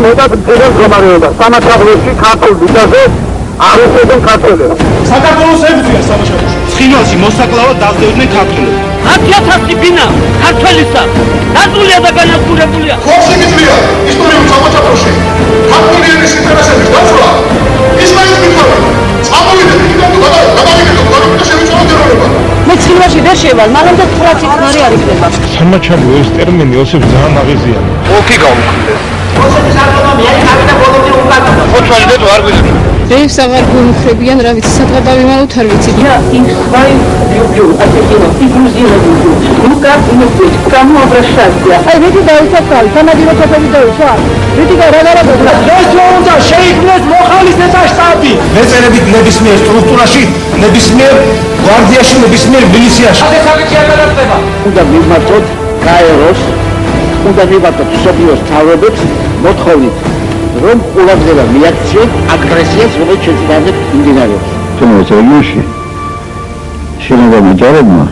მოდათ მცირე მდგომარეობა. სამართალში ქართულ ბიძაზე არ უწევენ ქართველებს. საქართველოს ებრძვია სამაშაბლოში. ცხინვალში მოსაკლავად დასდევდნენ ქართველებს. 10,000 ბინა ქართველისა დაწულია და განადგურებულია. ხორში მიწვია ისტორიულ სამაშაბლოში. ქართული ენის ინტერესების დაცვა ის მაინც მიცვალა. წამოვიდეთ იქიდან თუ გადავიდეთ და შევიწავოთ ეროვნება. მე ცხინვალში ვერ შევალ, მაგრამ და 900 წნარი არ იქნება. სამაჩაბლო ეს ტერმინი ოსებ ძალიან აღიზიანა. ოლქი გაუქმდეს. მოსების არტომა მე ხარდა ბოლომდე უკაკანა. ხოჩვალიდეთ ვარ გვიძებთ. ბევრს აღარ გულუხრებიან, რა ვიცი, სადა დავიმალოთ არ ვიცი. Я их свою люблю, офигенно, и грузина люблю. Ну как иметь, к кому обращаться? Ай, видите, да, это так, там один вот такой видео, что? Видите, рагара-рагара. და შეიქმნეს მოხალისეთა შტაბი. მეწერებით ნებისმიერ სტრუქტურაში, ნებისმიერ გვარდიაში, ნებისმიერ მილიციაში. αδესავიჩი არ გადაწყვეტა. უნდა მივმართოთ გაეროს, უნდა მივმართოთ სოფიოს თავრობებს მოთხოვნით, რომ ყურადღება მიაქციოთ აგრესიას, რომელიც შეწინააღმდეგ მიმდინარეობს. თუმცა რეგიონში შენობა ჯარებმა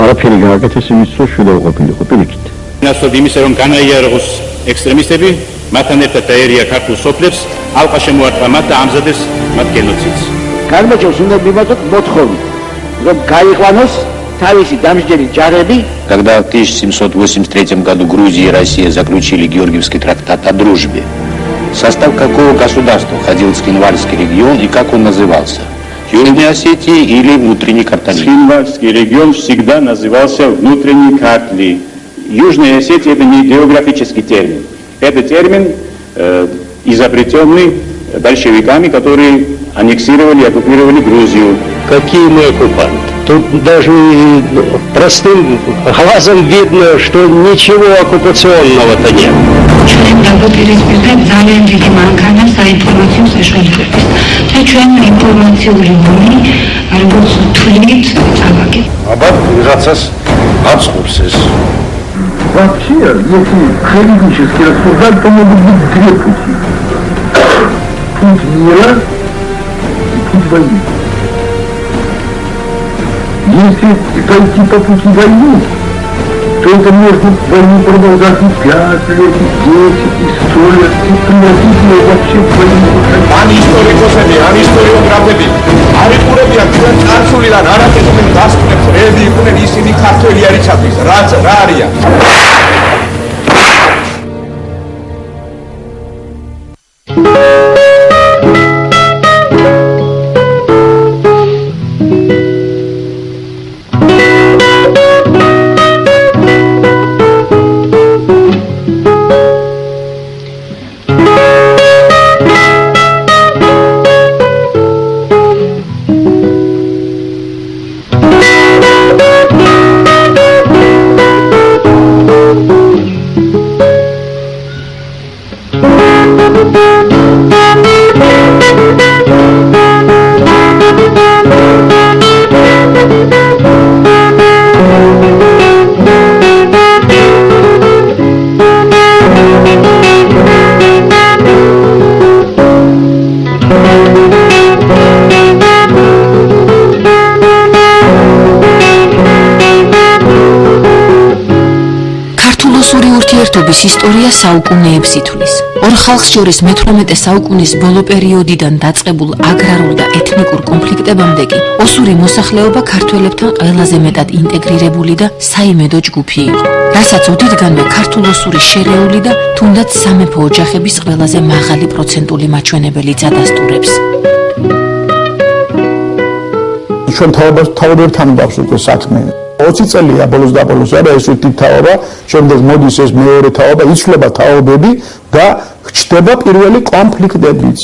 არაფერი გააკეთეს იმის რომ შვილო ყოფილიყო პირიქით. ნაცნობ იმისა რომ განაიარაღოს ექსტრემისტები, მათთან ერთად დაერია ქართულ სოფლებს, ალყა შემოარტყა მათ და ამზადეს მათ გენოციდს. გარმოჩენს უნდა მივმართოთ მოთხოვნით, რომ გაიყვანოს თავისი დამსჯელი ჯარები. Когда в 1783 году Грузия и Россия заключили Георгиевский трактат о дружбе, в состав какого государства входил Цхинвальский регион и как он назывался? Южная Осетия или внутренний Картали? Цхинвальский регион всегда назывался внутренней Картли. Южная Осетия — это не географический термин. Это термин, изобретенный большевиками, которые аннексировали и оккупировали Грузию. Какие мы оккупанты? Тут даже простым глазом видно, что ничего оккупационного-то нет. ჩვენ დაგვაპირისპირდა ძალიან დიდი მანქანა საინფორმაციო საშუალებების და ჩვენ ინფორმაციული ომი როგორც თვლით წავაგეთ. Абат виграцияс ацкурс ეს. Вообще, если юридически рассуждать, то могут быть две пути. Путь мира и путь войны. Если пойти по пути войны, то это может войну продолжать и 5 лет, и 10, и 100 лет, и превратить ее вообще в войну. ან ისტორიკოსები, ან ისტორიოგრაფები არ იყურებიან ჩვენ წარსულიდან არაკეთებენ დასკვნებს, რები იყვნენ ისინი ქართველი არიცათვის, რა არიან. ურთიერთობის ისტორია საუკუნეებს ითვლის. ორ ხალხს შორის მე-18 საუკუნის ბოლო პერიოდიდან დაწყებულ აგრარულ და ეთნიკურ კონფლიქტებამდე კი ოსური მოსახლეობა ქართველებთან ყველაზე მეტად ინტეგრირებული და საიმედო ჯგუფი იყო, რასაც ოდითგანვე ქართულ-ოსური შერეული და თუნდაც სამეფო ოჯახების ყველაზე მაღალი პროცენტული მაჩვენებელიც ადასტურებს. ჩვენ თავადებთან გვაქვს უკვე საქმე. 20 წელია ბოლოს და ბოლოს არა ეს ერთი თაობა, შემდეგ მოდის ეს მეორე თაობა, იცვლება თაობები და ხდება პირველი კონფლიქტებიც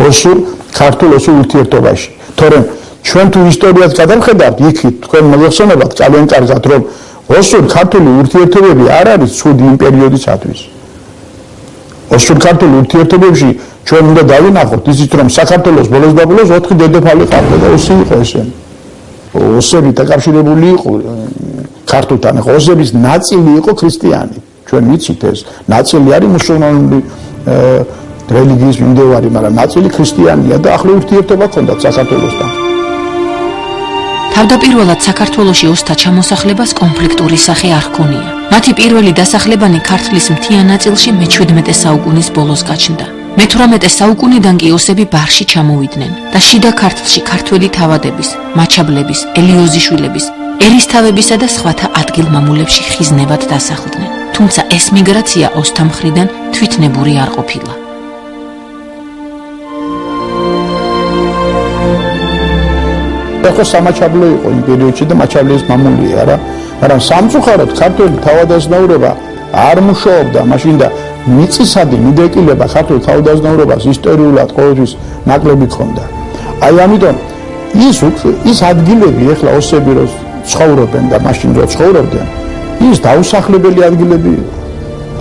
ოსურ ქართულ-ოსურ ურთიერთობაში. თორემ ჩვენ თუ ისტორიას გადავხედავთ, იქით თქვენ მოგეხსენებათ ძალიან კარგად, რომ ოსურ ქართული ურთიერთობები არ არის ცუდი იმ პერიოდისათვის. ოსურ ქართული ურთიერთობებში ჩვენ უნდა დავინახოთ ისიც, რომ საქართველოს ბოლოს და ბოლოს 4 დედოფალი ყავდა და ოსი იყო ესენი. ოსები დაკავშირებული იყო ქართულთან, ხო, ოსების ნაწილი იყო ქრისტიანი. ჩვენ ვიცით ეს, ნაწილი არის მუსულმანური რელიგიის მიმდევარი, მაგრამ ნაწილი ქრისტიანია და ახლო ურთიერთობა ჰქონდათ საქართველოსთან. თავდაპირველად საქართველოში ოსთა ჩამოსახლებას კონფლიქტური სახე არ ჰქონია. მათი პირველი დასახლებანი ქართლის მთიან ნაწილში მე-17 საუკუნის ბოლოს გაჩნდა. მე-18 საუკუნიდან კი ოსები ბარში ჩამოვიდნენ და შიდა ქართლში ქართველი თავადების, მაჩაბლების, ელიოზიშვილების, ერისთავებისა და სხვათა ადგილ-მამულებში ხიზნებად დასახლდნენ. თუმცა ეს მიგრაცია ოსთა მხრიდან თვითნებური არ ყოფილა. ეხლა სამაჩაბლო იყო იმ პერიოდში და მაჩაბლის მამულია რა. მაგრამ სამწუხაროდ ქართული თავადაზნაურობა არ მუშაობდა მაშინ და მიწისადი მიდეკილება ქართულ თავადაზნაურობას ისტორიულად ყოველთვის ნაკლები ჰქონდა. აი ამიტომ ის ადგილები ეხლა ოსები რო ცხოვრობენ და მაშინ რო ცხოვრობდნენ, ის დაუსახლებელი ადგილები იყო.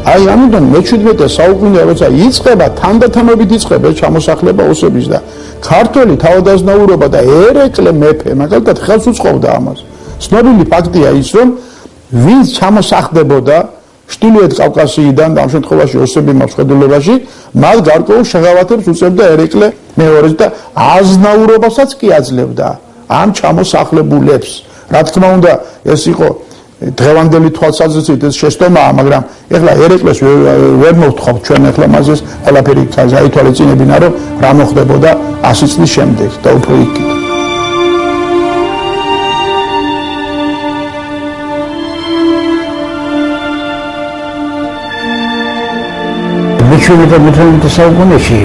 აი ამიტომ მე-17 საუკუნე როცა იწყება, თანდათანობით იწყება ჩამოსახლება ოსების და ქართული თავადაზნაურობა და ერეკლე მეფე მაგალითად ხელს უწყობდა ამას. ცნობილი ფაქტია ის, რომ ვინც ჩამოსახდებოდა ჩრდილოეთ კავკასიიდან და ამ შემთხვევაში ოსები მოსყიდულებაში, მათ გარკვეულ შეღავათებს უწევდა ერეკლე მეორეს და აზნაურობასაც კი აძლევდა ამ ჩამოსახლებულებს. რა თქმა უნდა, ეს იყო დღევანდელი თვალსაზრისით ეს შეცდომაა, მაგრამ ეხლა ერეკლეს ვერ მოვთხოვთ ჩვენ ეხლა მასეს ყველაფერი გაითვალისწინებინა, რომ რა მოხდებოდა 100 წლის შემდეგ და უფრო იქით. მე-17 საუკუნეში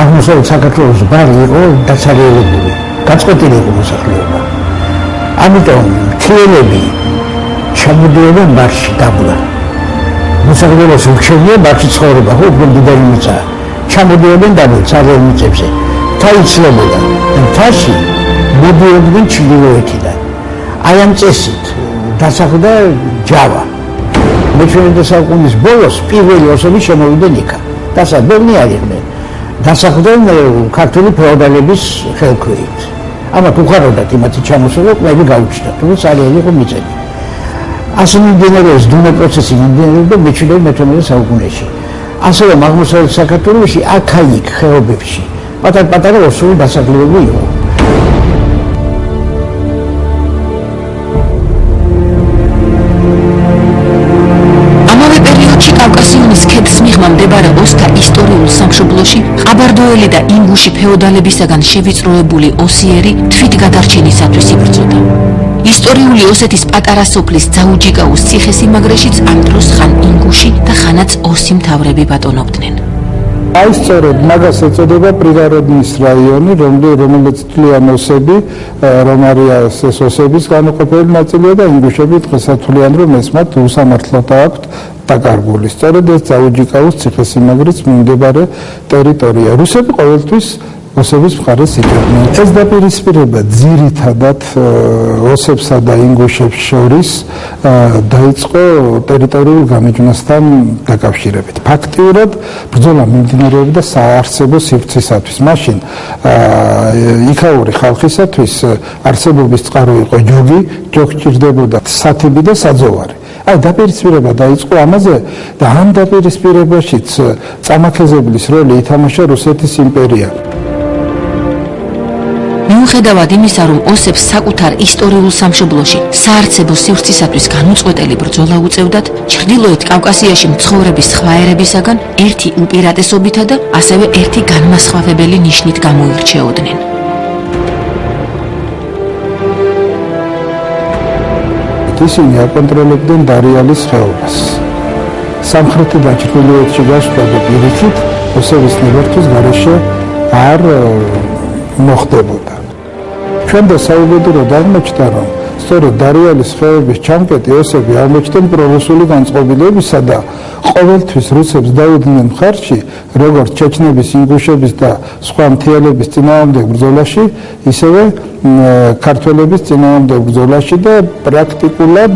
აღმოსავლეთ საქართველოს ბარი იყო დაცარიელებული, გაწყვეტილი იყო მოსახლეობა. ამიტომ მთიელები ჩამოდიოდნენ ბარში დაბლა. მოსახლეობას ურჩევია ბარში ცხოვრება, ხო, დიდარი მიწა. ჩამოდიოდნენ დაბლა ცარიელ მიწებზე. მთა იცლებოდა და მთაში მოდიოდნენ ჩრდილოეთიდან. აი ამ წესით დასახლდა ჯავა. მე-17 საუკუნის ბოლოს პირველი ოსები შემოვიდნენ იქა. დასახლებულნი არიან. დასახლდნენ ქართული ფეოდალების ხელქვეით. ამათ უხაროდათ იმათი ჩამოსვლა, ყველი გაუჩნდათ, რომ ცარიელი იყო მიწები. ასე მიმდინარეობს დუმე პროცესი მიმდინარეობდა მე-17 საუკუნეში. ასევე აღმოსავლეთ საქართველოში აქა-იქ ხეობებში პატარ-პატარა ოსური დასახლებები იყო. კავკასიონის ქედის მიღმა მდებარე ოსთა ისტორიულ სამშობლოში ყაბარდოელი და ინგუში ფეოდალებისაგან შევიწროებული ოსიერი თვითგადარჩენისათვის იბრძოდა. ისტორიული ოსეთის პატარა სოფლის ძაუჯიკაუს ციხესიმაგრეშიც ამ დროს ხან ინგუში და ხანაც ოსი მთავრები ბატონობდნენ. აი სწორედ მაგას ეწოდება პრიგაროდნის რაიონი, რომელიც თვლიან ოსები, რომ არის ეს ოსების განუყოფელი ნაწილია და ინგუშები დღესაც თვლიან, რომ ეს მათ უსამართლოდ აქვთ დაკარგული. სწორედ ეს ძაუჯიკაუს ციხესიმაგრის მიმდებარე ტერიტორია. რუსები ყოველთვის ოსების მხარეს იჭერდნენ. ეს დაპირისპირება ძირითადად ოსებსა და ინგუშებს შორის დაიწყო ტერიტორიულ გამიჯვნასთან დაკავშირებით. ფაქტიურად ბრძოლა მიმდინარეობდა საარსებო სივრცისათვის. მაშინ იქაური ხალხისათვის არსებობის წყარო იყო ჯოგი, ჯოგს ჭირდებოდა სათიბი და საძოვარი. აი დაპირისპირება დაიწყო ამაზე და ამ დაპირისპირებაშიც წამაქეზებლის როლი ითამაშა რუსეთის იმპერია. მიუხედავად იმისა, რომ ოსებს საკუთარ ისტორიულ სამშობლოში საარსებო სივრცისათვის განუწყვეტელი ბრძოლა უწევდათ, ჩრდილოეთ კავკასიაში მცხოვრების სხვა ერებისაგან ერთი უპირატესობითა და ასევე ერთი განმასხვავებელი ნიშნით გამოირჩეოდნენ. ისინი აკონტროლებდნენ დარიალის ხეობას. სამხრეთიდან ჩრდილოეთში გასვლა და პირიქით ოსების ნებართვის გარეშე არ მოხდებოდა. ჩვენ დასაუბედროდ აღმოჩნდა, რომ სწორედ დარიალის ხეობის ჩამკეტი ოსები აღმოჩნდნენ პრორუსული განწყობილებისა და ყოველთვის რუსებს დაუდგნენ მხარში, როგორც ჩეჩნების, ინგუშების და სხვა მთიელების წინააღმდეგ ბრძოლაში, ისევე ქართველების წინააღმდეგ ბრძოლაში და პრაქტიკულად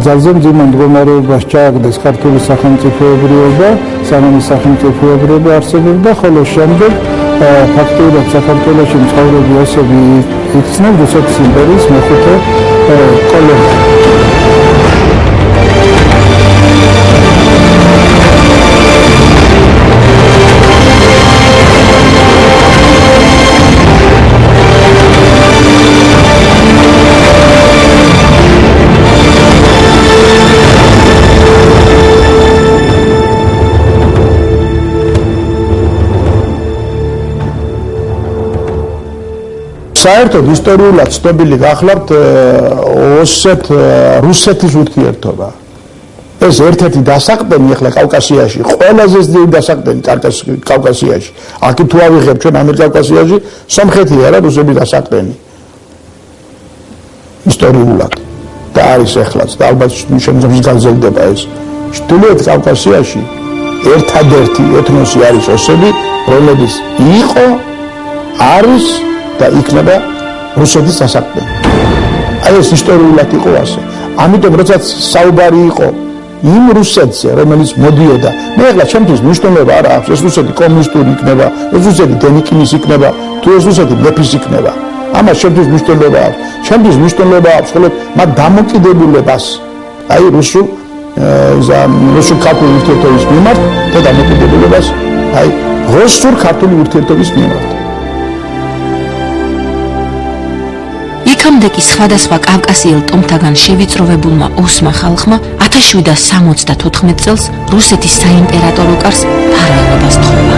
ძალზე მძიმე მდგომარეობას ჩააგდეს ქართული სახელმწიფოებრიობა, სანამ სახელმწიფოებრიობა არსებობდა, ხოლო შემდეგ ფაქტიურად საქართველოში მცხოვრები ოსები იქცნენ რუსეთის იმპერიის მეხუთე კოლონია. საერთოდ ისტორიულად ცნობილი გახლავთ ოსეთ-რუსეთის ურთიერთობა. ეს ერთ-ერთი დასაყრდენი ახლა კავკასიაში, ყველაზე ძლიერი დასაყრდენი კავკასიაში. აქ თუ ავიღებ ჩვენ ამიერკავკასიაში, სომხეთია რა რუსები დასაყრდენი. ისტორიულად და არის ეხლაც და ალბათ შემდგომში გაგრძელდება ეს. ჩრდილოეთ კავკასიაში ერთადერთი ეთნოსი არის ოსები, რომლებიც იყო, არის და იქნება რუსეთის დასაყრდენი. აი ეს ისტორიულად იყო ასე. ამიტომ როდესაც საუბარი იყო იმ რუსეთზე, რომელიც მოდიოდა, მე ახლა ჩემთვის მნიშვნელობა არ აქვს, ეს რუსეთი კომუნისტური იქნება, ეს რუსეთი დენიკინის იქნება, თუ ეს რუსეთი მეფის იქნება. ამას ჩემთვის მნიშვნელობა აქვს. ჩემთვის მნიშვნელობა აქვს მხოლოდ მათ დამოკიდებულებას, აი რუსულ ქართული ურთიერთობის მიმართ და დამოკიდებულებას, აი რუსულ ქართული ურთიერთობის მიმართ. იქამდე კი სხვადასხვა კავკასიელ ტომთაგან შევიწროვებულმა ოსმა ხალხმა 1774 წელს რუსეთის საიმპერატორო კარს ფარველობას თხოვა.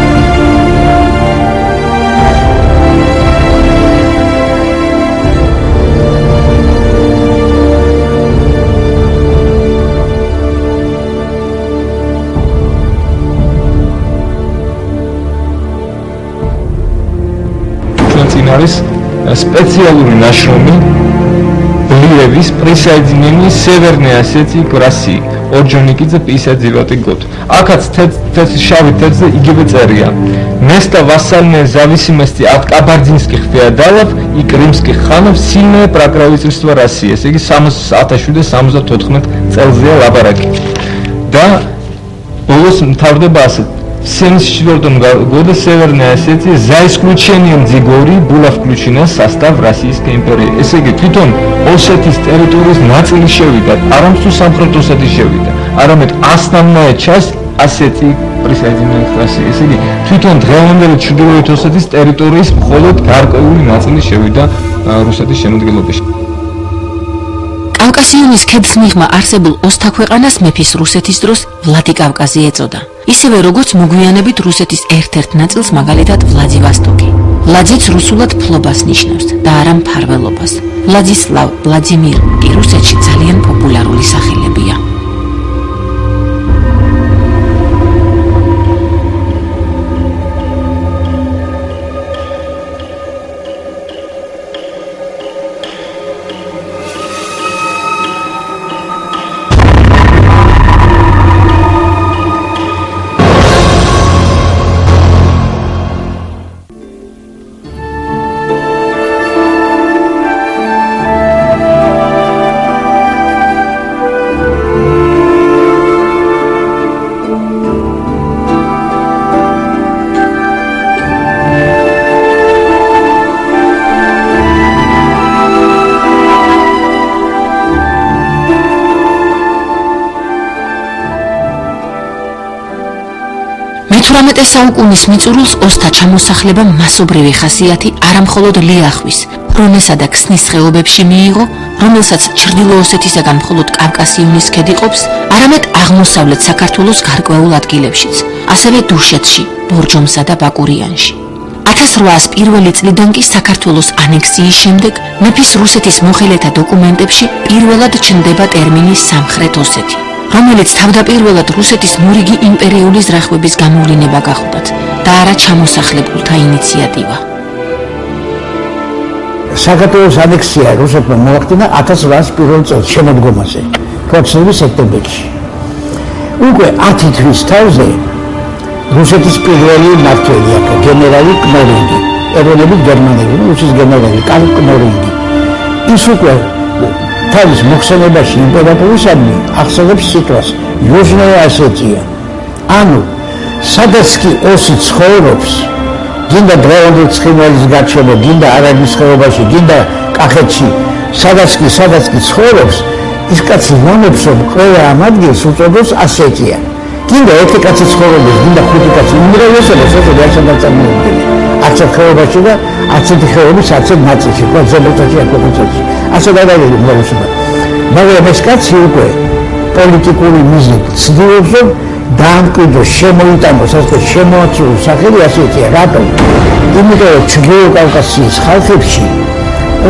არის სპეციალური ნაშრომი ბლიევის присоединение Северной Осетии к России. Орджоникидзе 59 год. Акაც шави текстზე იგივე წერია. Место вассальной зависимости от кабардинских феодалов и крымских ханов сильное прокравительство России. ესე იგი 1774 წელზეა ლაბარაკი. და ბოლოს მთავრდება ასე. В 1974 году Северная Осетия за исключением Дзигори была включена в состав Российской империи. ესე იგი თვითონ ოსეთის ტერიტორიის ნაწილი შევიდა, არამსუ სამხრეთ ოსეთის შევიდა, არამედ основная часть Осетии присоединена к России. ესე იგი თვითონ დღევანდელი ჩრდილოეთ ოსეთის ტერიტორიის მხოლოდ გარკვეული ნაწილი შევიდა რუსეთის შემადგენლობაში. კავკასიონის ქედს მიღმა არსებულ ოსთა ქვეყანას მეფის რუსეთის დროს ვლადიკავკაზი ეწოდა. ისევე როგორც მოგვიანებით რუსეთის ერთ-ერთ ნაწილს მაგალითად ვლაძივასტოკი. ვლაძიც რუსულად ფლობას ნიშნავს და არა მფარველობას. ვლაძისლავ, ვლადიმირ კი რუსეთში ძალიან პოპულარული სახელებია. საუკუნის მიწურულს ოსთა ჩამოსახლება მასობრივი ხასიათი არამხოლოდ ლიახვის, ფრონესა და ქსნის ხეობებში მიიღო, რომელსაც ჩრდილო ოსეთისაგან მხოლოდ კავკასიონის ქედი ყოფს, არამედ აღმოსავლეთ საქართველოს გარკვეულ ადგილებშიც, ასევე დუშეთში, ბორჯომსა და ბაკურიანში. 1801 წლიდან კი საქართველოს ანექსიის შემდეგ მეფის რუსეთის მოხელეთა დოკუმენტებში პირველად ჩნდება ტერმინი სამხრეთ ოსეთი, რომელიც თავდაპირველად რუსეთის მორიგი იმპერიული ზრახვების გამოვლინება გახლდათ და არა ჩამოსახლებულთა ინიციატივა. საქართველოს ანექსია რუსეთმა მოახდინა 1801 წელს შემოდგომაზე, თვალწინების სექტემბერში. უკვე 10 თვის თავზე რუსეთის პირველი მმართველი იყო გენერალი კნორინგი, ეროვნებით გერმანელი, რუსეთის გენერალი კარლ კნორინგი. ის უკვე თავის მოხსენებაში იმპერატორისადმი ახსენებს სიტყვას იუჟნია ოსეტია. ანუ სადაც კი ოსი ცხოვრობს, გინდა დღევანდელ ცხინვალის გარშემო, გინდა არაგვის ხეობაში, გინდა კახეთში, სადაც კი ცხოვრობს, ის კაცი ვამებს, რომ ყველა ამ ადგილს უწოდებს ოსეტია. გინდა ერთი კაცი ცხოვრობს, გინდა ხუთი კაცი, უმრავლესობას ოსეტია შემოწმებული. არცერთ ხეობაში და არცერთ ხეობის არცერთ ნაწილში, თქვა ზემოწელში, აკუწელში. ასე გადავიდა უმრავლესობა. მაგრამ ეს კაცი უკვე პოლიტიკური მიზნით ცდილობს, რომ დაამკვიდროს, შემოიტანოს ასე შემოაწიოს სახელი ოსეტია. რატომ? იმიტომ რომ ჩრდილო კავკასიის ხალხებში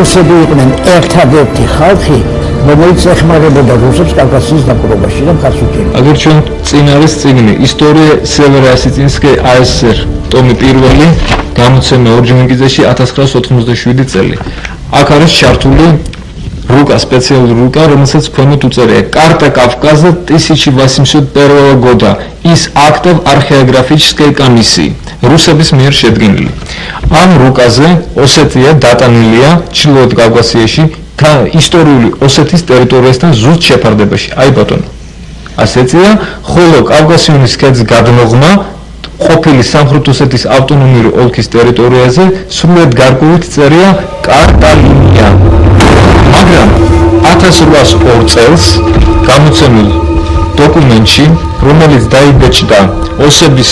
ოსები იყვნენ ერთადერთი ხალხი, რომელიც ეხმარებოდა რუსებს კავკასიის დაპყრობაში და მხარს უჭერდა. აგერ ჩვენ წინ არის წიგნი ისტორია სევერა ასიტინსკი ASSR ტომი პირველი გამოცემა ორჯონიკიძეში 1987 წელი. აქ არის ჩართული რუკა, სპეციალური რუკა, რომელსაც ქვემოთ უწერია კარტა კავკაზа 1801 года из актов археографической комиссии რუსების მიერ შედგენილი. ამ რუკაზე ოსეთია დატანილია ჩრდილოეთ კავკასიაში ისტორიული ოსეთის ტერიტორიასთან ზუსტ შეფარდებაში. აი ბატონო. ასეთია, ხოლო კავკასიონის ქედის გადმოღმა ყოფილი სამხრეთ ოსეთის ავტონომიური ოლქის ტერიტორიაზე სრულიად გარკვევით წერია კარტალინია. მაგრამ 1802 წელს გამოცემულ დოკუმენტში, რომელიც დაიბეჭდა ოსების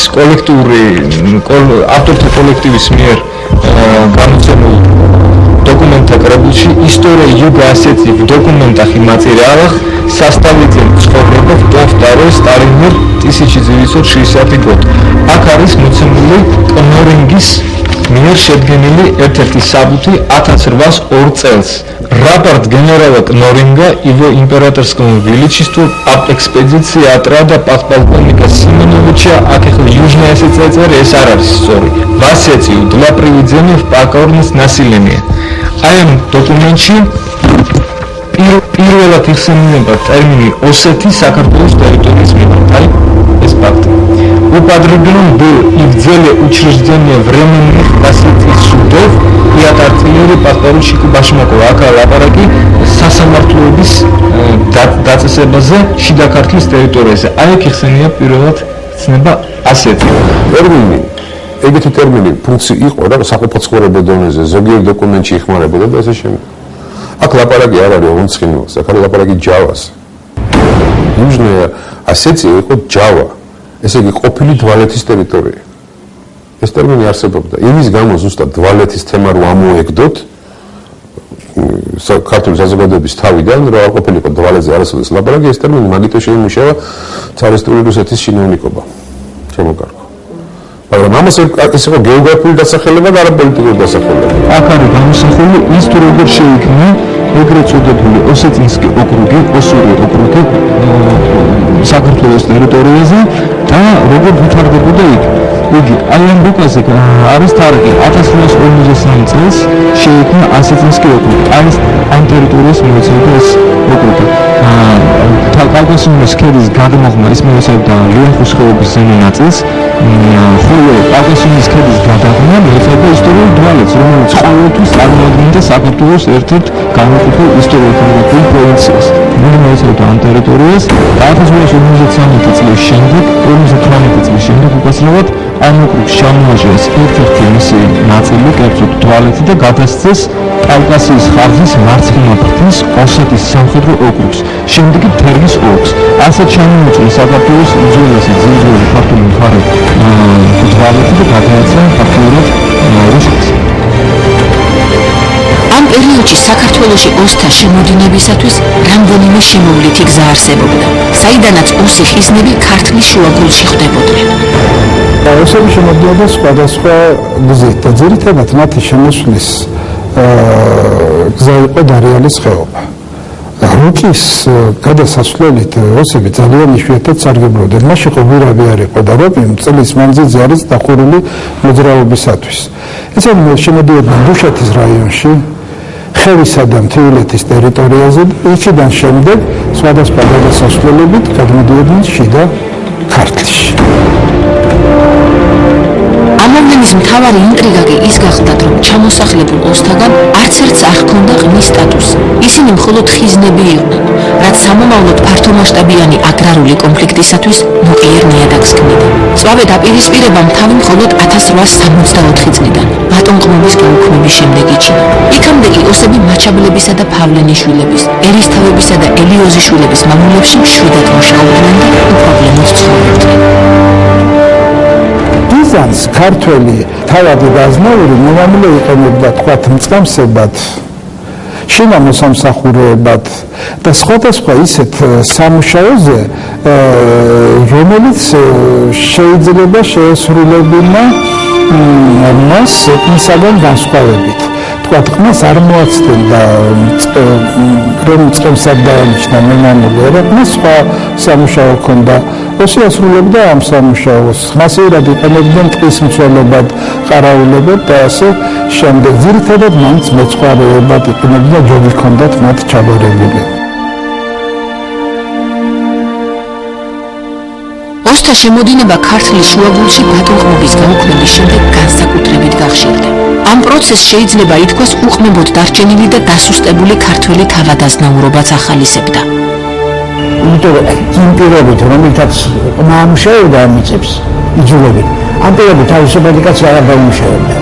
ავტორთა კოლექტივის მიერ გამოცემულ документа крэбулში история Юга Осетии в документах и материалах составитель ცხოვრება том 2 სტალინურ 1960 год. აქ არის მოცემული კნორინგის მიერ შედგენილი ერთ-ერთი საბუთი 1802 წელს. Рапорт генерала Кноринга его императорскому величеству об экспедиции отряда подполковника Симоновича Акехла Южной Осетии ეს არ არის სწორი. В Осетию для приведения в покорность населения. აი ამ დოკუმენტში პირველად იხსენიება ტერმინი ოსეთი საქართველოს ტერიტორიის მიმართ. აი ეს ფაქტი. Употреблен был и в деле учреждения временных осетийских судов и от артиллерии подпоручику Башмакову. Აკა ლაპარაკი სასამართლოების დაწესებაზე შიდა ქართლის ტერიტორიაზე. აი აქ იხსენია პირველად ცნება ასეთი ტერმინი. ეგეთი ტერმინი ფუნქცია იყო რა საყოფაცხოვრებო დონეზე ზოგიერთ დოკუმენტში იხმარებოდა და ასე შემდეგ. აქ ლაპარაკი არ არის ონცხინოს, აქ არის ლაპარაკი ჯავას. Южная Осетия იყო ჯავა. ესე იგი ყოფილი დვალეთის ტერიტორია. ეს ტერმინი არსებობდა. იმის გამო ზუსტად დვალეთის თემა რო ამოეგდოთ ქართული საზოგადოების თავიდან რა ყოფილიყო დვალეთზე არასოდეს ლაპარაკი, ეს ტერმინი მაგითო შეიმუშავა царსტური რუსეთის შინაურნიკობა. შემოკარგო. მაგრამ ამას ეს იყო გეოგრაფიული დასახელება და არა პოლიტიკური დასახელება. აქ არის გამოსახული ის თუ როგორ შეიქმნა ეგრეთ წოდებული ოსეტინსკი ოკრუგი, ოსური ოკრუგი საქართველოს ტერიტორიაზე და როგორ ვითარდებოდა იქ. იგი აი ამ რუკაზე არის თარიღი 1853 წელს შეიქმნა ასეტინსკი ოკრუგი. აი ამ ტერიტორიას მოიცავდა ეს ოკრუგი. კავკასიონის ქედის გადმოღმა ის მოიცავდა ლიახუს ხეობის ზემო ნაწილს, ხოლო კავკასიონის ქედის გადაღმა მოიცავდა ისტორიულ დვალეთს, რომელიც ყოველთვის წარმოადგენდა საქართველოს ერთ-ერთ განუყოფელ ისტორიულ-ეთნოგრაფიულ პროვინციას. მუდმივ მოიცავდა ამ ტერიტორიას და 1853 წლის შემდეგ, 58 წლის შემდეგ უკაცრავად ამ ოკრუგს ჩამოაჟეს ერთ-ერთი მისი ნაწილი, კერძოდ დვალეთი და გადასცეს კავკასიის ხარჯის მარცხენა ფრთის ოსეთის სამხედრო ოკრუგს, შემდეგ კი თერგის ოლქს. ასეთ ჩამოუჭრეს საქართველოს უძველესი ძირძველი ქართული მხარე დვალეთი და გადაეცა ფაქტიურად რუსეთს. ამ პერიოდში საქართველოში ოსთა შემოდინებისათვის რამდენიმე შემოვლითი გზა არსებობდა, საიდანაც ოსი ხიზნები ქართლის შუაგულში ხვდებოდნენ. ოსები შემოდიოდა სხვადასხვა გზით და ძირითადად მათი შემოსვლის გზა იყო დარიალის ხეობა. რუკის გადასასვლელით ოსები ძალიან იშვიათად სარგებლობდნენ. მაშინ ყვირავი არ იყო და როკი წლის მანძილზე არის დახურული მოძრაობისათვის. ესენი შემოდიოდნენ დუშეთის რაიონში, ხევისა და მთიულეთის ტერიტორიაზე და იქიდან შემდეგ სხვადასხვა გადასასვლელებით გადმოდიოდნენ შიდა ქართლში. ამავდენის მთავარი ინტრიგა კი ის გახდათ, რომ ჩამოსახლებულ ოსთაგან არც ერთს არ ჰქონდა ყმის სტატუსი. ისინი მხოლოდ ხიზნები იყვნენ, რაც სამომავლოდ ფართომასშტაბიანი აგრარული კონფლიქტისათვის მოკლე ნიადაგს ქმნიდა. სწორედ დაპირისპირებამ თავი მხოლოდ 1864 წლიდან ბატონყმობის გაუქმების შემდეგ იჩინა. იქამდე კი ოსები მაჩაბლებისა და ფავლენიშვილების, ერისთავებისა და ელიოზიშვილების მამულებში მშვიდად მუშაობდნენ და უპრობლემოდ ცხოვრობდნენ. ბიზანს ქართველი თავადი და აზნაური მომამულე იყენებდა თქვათ მწყემსებად, შინამოსამსახურეებად და სხვადასხვა ისეთ სამუშაოზე, რომელიც შეიძლება შეესრულებინა მას ისაგან განსხვავებით. თქვა ყმას არ მოაცდენდა რომ წემსად დაანიშნა მემამული ერებმა სხვა სამუშაო ჰქონდა ოსი ასრულებდა ამ სამუშაოს მასიურად იყენებდნენ ტყის მცველებად ყარაულებად და ასე შემდეგ ძირითადად მაინც მეცხვარეებად იყენებდნენ ჯობი ჰქონდათ მათ ჩაბარებული ოსთა შემოდინება ქართლის შუაგულში ბატონყმობის გაუქმების შემდეგ განსაკუთრებით გახშირდა. ამ პროცესს შეიძლება ითქვას უყმებოდ დარჩენილი და დასუსტებული ქართველი თავადაზნაურობაც ახალისებდა. იმიტომ რომ იმ პირობით, რომელთაც მამუშავდა ამ მიწებს, იძულებით, ამ პირობით თავისუფალი კაცი არ დაუმუშავებდა.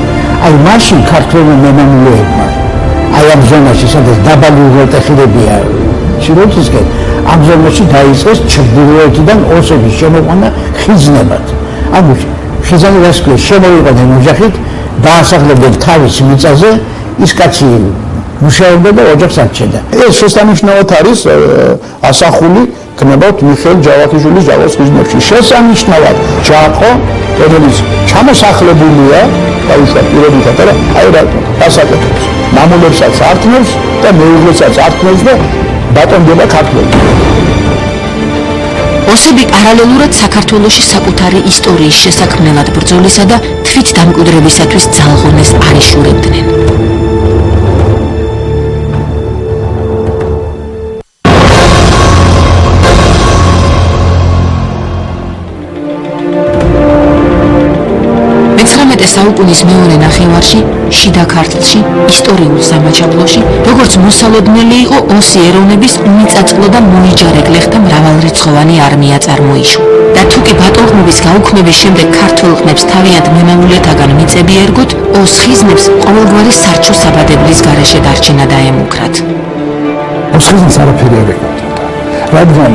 აი მაშინ ქართველმა მემამულეებმა, აი ამ ზონაში, სადაც დაბალი უღელტეხილებია ჩიროთისკენ, ამ ზონაში დაიწყეს ჩრდილოეთიდან ოსების შემოყვანა ხიზნებად. ანუ ხიზანი რას ქვია, შემოიყვანენ ოჯახით, დაასახლებდნენ თავის მიწაზე, ის კაცი მუშაობდა და ოჯახს არჩენდა. ეს შესანიშნავად არის ასახული გნებავთ მიხეილ ჯავახიშვილის ჯავახის ხიზნებში. შესანიშნავად ჯაყო, რომელიც ჩამოსახლებულია დაუშვათ პირობითად, არა, აი რა დასაკეთებს. მამულებსაც ართმევს და მეუღლესაც ართმევს და ბატონდება ქართველი. ოსები პარალელურად საქართველოში საკუთარი ისტორიის შესაქმნელად ბრძოლისა და თვით დამკვიდრებისათვის ძალღონეს არ იშურებდნენ. საუკუნის მეორე ნახევარში, შიდა ქართლში, ისტორიულ სამაჩაბლოში, როგორც მოსალოდნელი იყო ოსი ეროვნების მიწაწყლო და მოიჯარე გლეხთა მრავალრიცხოვანი არმია წარმოიშვა. და თუ კი ბატონყმობის გაუქმების შემდეგ ქართველ ყმებს თავიანთ მემამულეთაგან მიწები ერგოთ, ოს ხიზნებს ყოველგვარი სარჩო საბადებლის გარეშე დარჩენა დაემუქრათ. ოს ხიზნს არაფერი არ ეკუთვნოდა, რადგან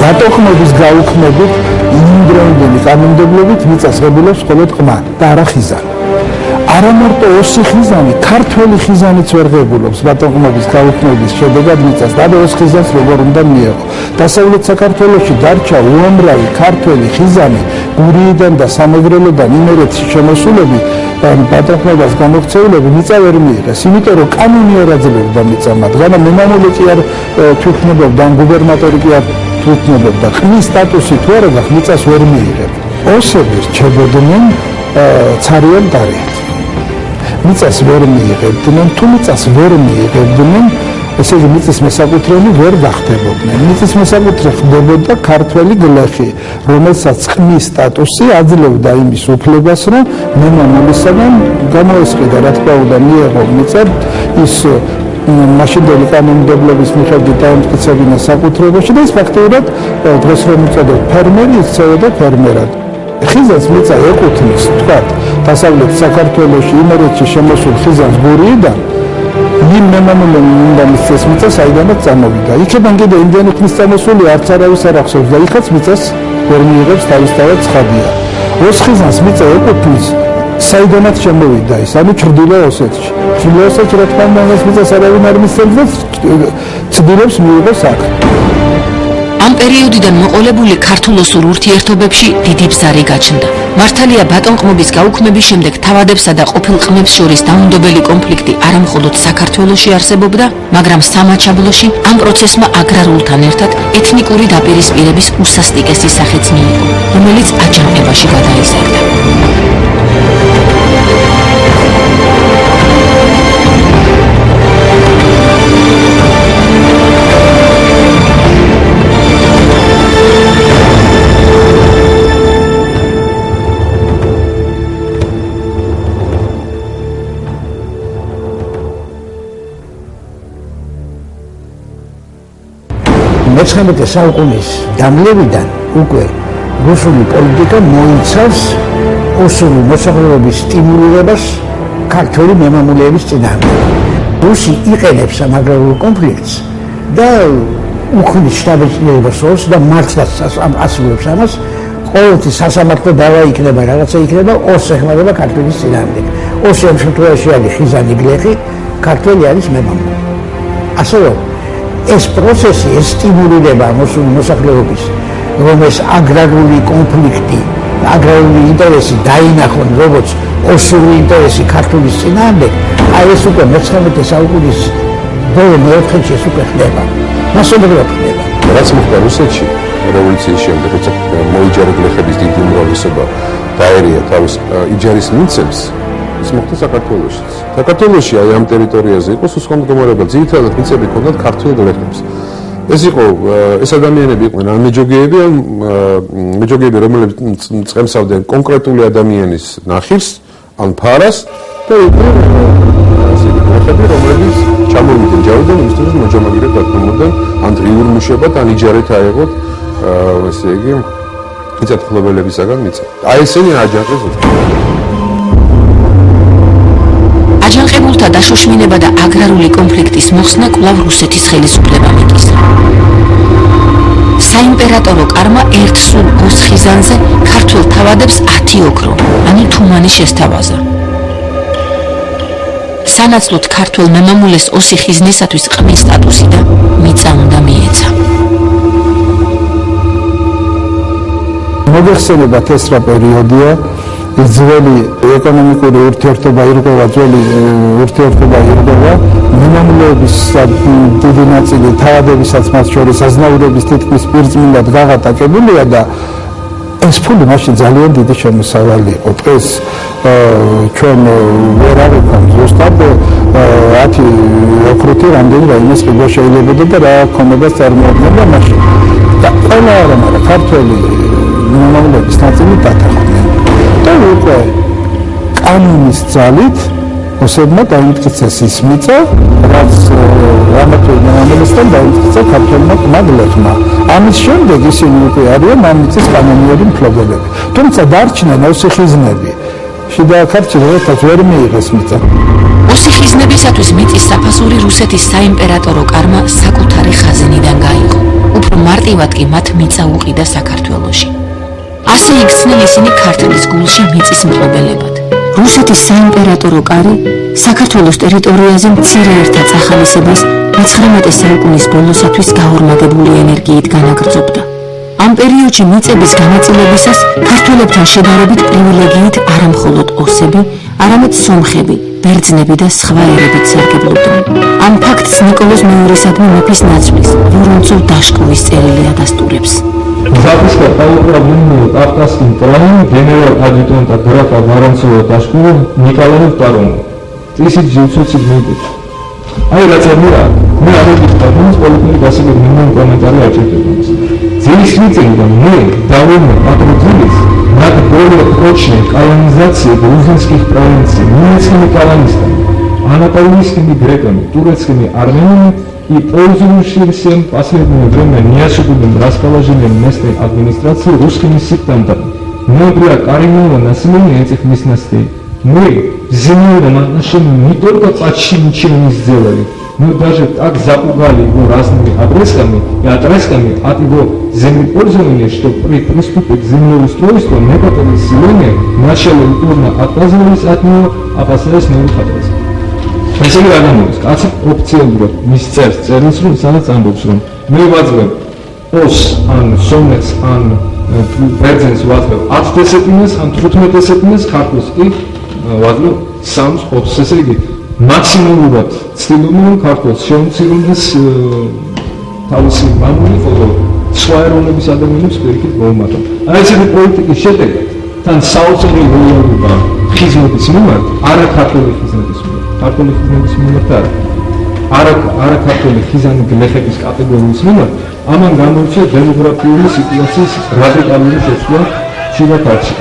ბატონყმობის გაუქმებით იმდროინდელი კანონმდებლობით მიწას ღებულობს მხოლოდ ყმა და არა ხიზანი. არა მარტო ოსი ხიზანი, ქართველი ხიზანიც ვერ ღებულობს ბატონყმობის გაუქმების შედეგად მიწას და os ხიზანს როგორ უნდა მიეღო. დასავლეთ საქართველოში დარჩა უამრავი ქართველი ხიზანი, გურიიდან და სამეგრელოდან იმერეთში შემოსულები ბატონყმობას გამოქცეულები მიწა ვერ მიიღეს, იმიტომ რომ კანონი არ აძლევდა მიწა მათ. განა მემამული კი არ თვითნებობდა, გუბერნატორი კი არ თვითნებობდა. ყმის სტატუსი თუ არა მიწას ვერ მიიღებდა. ოსები რჩებოდნენ ცარიელ დარეთ. მიწას ვერ მიიღებდნენ, თუ მიწას ვერ მიიღებდნენ, ესე იგი მიწის მესაკუთრელი ვერ გახდებოდნენ. მიწის მესაკუთრე ხდებოდა ქართველი გლეხი, რომელსაც ყმის სტატუსი აძლევდა იმის უფლებას, რომ მემამულისაგან გამოესყიდა, რა თქმა უნდა, მიეღო მიწა, ის მაშინდელი კანონმდებლობის მიხედვით დაემტკიცებინა საკუთრებაში და ის ფაქტობრივად დღეს რომ უწოდებ ფერმერი, იქცეოდა ფერმერად. ხიზანს მიწა ეკუთვნის, თქვათ, დასავლეთ საქართველოში, იმერეთში შემოსულ ხიზანს გურიიდან, იმ მემამულემ უნდა მისცეს მიწა, საიდანაც წამოვიდა. იქიდან კიდე იმდენი ხნის წამოსული არც არავის არ ახსოვს და იქაც მიწას ვერ მიიღებს თავისთავად ცხადია. ოს ხიზანს მიწა ეკუთვნის, საიდანაც შემოვიდა ის, ანუ ჩრდილო ოსეთში. ჩრდილო ოსეთში რა თქმა უნდა ეს მიწას არავინ არ მისცემს და ცდილობს მიიღოს აქ. ამ პერიოდიდან მოყოლებული ქართულ-ოსურ ურთიერთობებში დიდი ბზარი გაჩნდა. მართალია ბატონყმობის გაუქმების შემდეგ თავადებსა და ყოფილ ყმებს შორის დაუნდობელი კონფლიქტი არა მხოლოდ საქართველოში არსებობდა, მაგრამ სამაჩაბლოში ამ პროცესმა აგრარულთან ერთად ეთნიკური დაპირისპირების უსასტიკესი სახეც მიიღო, რომელიც აჯანყებაში გადაიზარდა. მე-19 საუკუნის დამლევიდან უკვე რუსული პოლიტიკა მოიცავს ოსური მოსახლეობის სტიმულირებას ქართველი მემამულეების წინააღმდეგ. რუსი იყენებს ამ აგრარულ კონფლიქტს და უქმნის შთაბეჭდილებას ოს და მართლაც ასრულებს ამას, ყოველთვის სასამართლო დავა იქნება, რაღაცა იქნება, ოს ეხმარება ქართველის წინააღმდეგ. ოსი ამ შემთხვევაში არის ხიზანი გლეხი, ქართველი არის მემამული. ასე რომ ეს პროცესი, ეს სტიმულირება მოსული მოსახლეობის, რომ ეს აგრარული კონფლიქტი, აგრარული ინტერესი დაინახონ როგორც ოსური ინტერესი ქართულის წინააღმდეგ, აი ეს უკვე 19 საუკუნის ბოლო მეოთხედში ეს უკვე ხდება. მასობრივად ხდება. რაც მოხდა რუსეთში რევოლუციის შემდეგ, როცა მოიჯარა გლეხების დიდი უმრავლესობა დაერია თავის იჯარის მიცემს, ეს მოხდა საქართველოშიც. საქართველოში აი ამ ტერიტორიაზე იყო სუსხო მდგომარეობა, ძირითადად მიცემი ჰქონდათ ქართველ გლეხებს. ეს ადამიანები იყვნენ ან მეჯოგეები, რომლებიც წემსავდნენ კონკრეტული ადამიანის ნახირს, ან ფარას და იყვნენ გლეხები, რომლებიც ჩამოვიდნენ ჯარიდან იმისთვის, მოჯამაგირედ დადგმობდნენ, ან დრიულ მუშებად, ან იჯარით აეღოთ, ესე იგი, მიწათმფლობელებისაგან მიწა. აი ესენი აჯანყებულთა. აჯანყებულთა დაშოშმინება და აგრარული კონფლიქტის მოხსნა კვლავ რუსეთის ხელისუფლებამ იკისრა. საიმპერატორო კარმა ერთ სულ 20 ხიზანზე ქართველ თავადებს 10 ოქრო, ანუ თუმანი შესთავაზა. სანაცვლოდ ქართველ მემამულეს 20 ხიზნისათვის ყმის სტატუსი და მიწა უნდა მიეცა. მოგეხსენებათ ეს რა პერიოდია, ძველი ეკონომიკური ურთიერთობა ირღვევა, ძველი ურთიერთობა ირღვევა, მემამულეების დიდი ნაწილი თავადებისაც მათ შორის აზნაურების თითქმის პირწმინდად გაღატაკებულია და ეს ფული მაშინ ძალიან დიდი შემოსავალი იყო. დღეს ჩვენ ვერ ავიღებთ ზუსტად 10 ოქროთი რამდენი რაიმეს ყიდვა შეიძლებოდა და რა ქონებას წარმოადგენდა მაშინ. და ყველა არა ქართველი მემამულეების ნაწილი დათანხმდნენ. და უკვე კანონის ძალით ოსებმა დაიმტკიცეს ის მიწა, რაც რამათა მემამულესთან დაიმტკიცა ქართველმა ყმადლეხმა. ამის შემდეგ ისინი უკვე არიან ამ მიწის კანონიერი მფლობელები. თუმცა დარჩნენ 20 ხიზნები. შიდა ქართლში ერთად ვერ მიიღეს მიწა. 20 ხიზნებისათვის მიწის საფასური რუსეთის საიმპერატორო კარმა საკუთარი ხაზინიდან გაიღო. უფრო მარტივად კი მათ მიწა უყიდა საქართველოში. ასე იქცნენ ისინი ქართლის გულში მიწის მფლობელებად. რუსეთის საიმპერატორო კარი საქართველოს ტერიტორიაზე მცირე ერთად ახალისებას 19 საუკუნის ბოლოსათვის გაორმაგებული ენერგიით განაგრძობდა. ამ პერიოდში მიწების განაწილებისას ქართველებთან შედარებით პრივილეგიით არა მხოლოდ ოსები, არამედ სომხები, ბერძნები და სხვა ერებიც სარგებლობდნენ. ამ ფაქტს ნიკოლოზ მეორისადმი მეფის ნაცვლის ვორონცოვ დაშკოვის წერილი ადასტურებს. Записка по управлению Кавказским краем генерал-адъютанта графа Воронцова Дашкова Николаю II 1907 год. Ай, рацияра, мы обычно подумали, что мы гасили минимум комментарий отчетов. Действительно, мы довольно потрудились над более точной колонизацией грузинских провинций немецкими колонистами, анатолийскими греками, турецкими армянами и пользующимся в последнее время неожиданным расположением местной администрации русскими сектантами. Многое коренное население этих местностей. Мы в земельном отношении не только почти ничего не сделали, но даже так запугали его разными обрезками и отрезками от его землепользования, что при приступе к землеустройству некоторые селения вначале упорно отказывались от него, опасаясь новых отрезков. ესე იგი რა გამოდის? კაცი ოფიციალურად მის წერს წერილს, რომ სადაც ამბობს, რომ მე ვაძლევ ოს ან სომეხს ან ბერძენს ვაძლევ 10 დესეტინას ან 15 დესეტინას, ქართულს კი ვაძლევ 3-4. ესე იგი მაქსიმალურად ცდილობენ რომ ქართულს შეუმცირდეს თავისი მამული, ხოლო სხვა ეროვნების ადამიანებს პირიქით მოუმატონ. აი ესეთი პოლიტიკის შედეგად თან საოცარი რეალობა ხიზმების მიმართ, არა ქართული ხიზმების მიმართ. ქართული ხიზმების მიმართ არა ქართული ხიზანი გლეხების კატეგორიის მიმართ, ამან გამოიწვია დემოგრაფიული სიტუაციის რადიკალური შეცვლა შიდა ქართლში.